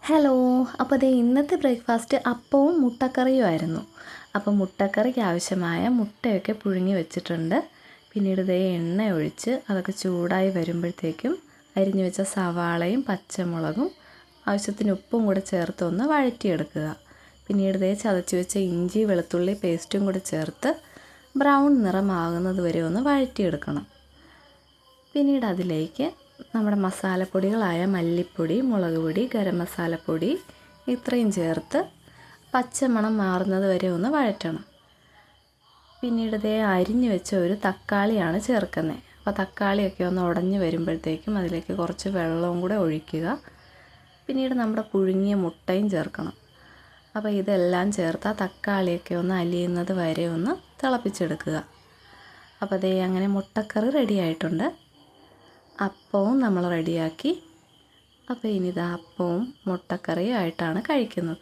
Hello. അപ്പോൾ ദേ ഇന്നത്തെ breakfast അപ്പവും മുട്ടക്കറിയുമായിരുന്നു. അപ്പോൾ മുട്ടക്കറിക്ക് ആവശ്യമായ മുട്ടയൊക്കെ പുഴുങ്ങി വെച്ചിട്ടുണ്ട്. പിന്നീട് ദേ എണ്ണ ഒഴിച്ച് അതൊക്കെ ചൂടായി വരുമ്പോഴത്തേക്കും അരിഞ്ഞു വെച്ച സവാളയും പച്ചമുളകും ആവശ്യത്തിന് ഉപ്പും കൂടെ ചേർത്ത് ഒന്ന് വഴറ്റിയെടുക്കുക. പിന്നീട് ദേ ചതച്ച് വെച്ച ഇഞ്ചി വെളുത്തുള്ളി പേസ്റ്റും കൂടെ ചേർത്ത് ബ്രൗൺ നിറമാകുന്നത് വരെ ഒന്ന് വഴറ്റിയെടുക്കണം. പിന്നീട് അതിലേക്ക് നമ്മുടെ മസാലപ്പൊടികളായ മല്ലിപ്പൊടി, മുളക് പൊടി, ഗരം മസാലപ്പൊടി ഇത്രയും ചേർത്ത് പച്ചമണം മാറുന്നത് വരെ ഒന്ന് വഴറ്റണം. പിന്നീട് ദേ അരിഞ്ഞു വെച്ച ഒരു തക്കാളിയാണ് ചേർക്കുന്നത്. അപ്പോൾ തക്കാളിയൊക്കെ ഒന്ന് ഉടഞ്ഞ് വരുമ്പോഴത്തേക്കും അതിലേക്ക് കുറച്ച് വെള്ളവും കൂടെ ഒഴിക്കുക. പിന്നീട് നമ്മുടെ പുഴുങ്ങിയ മുട്ടയും ചേർക്കണം. അപ്പോൾ ഇതെല്ലാം ചേർത്ത് ആ തക്കാളിയൊക്കെ ഒന്ന് അലിയുന്നത് വരെ ഒന്ന് തിളപ്പിച്ചെടുക്കുക. അപ്പോൾ ദേ അങ്ങനെ മുട്ടക്കറി റെഡി ആയിട്ടുണ്ട്. അപ്പവും നമ്മൾ റെഡിയാക്കി. അപ്പോൾ ഇനി ഇത് അപ്പവും മുട്ടക്കറിയും ആയിട്ടാണ് കഴിക്കുന്നത്.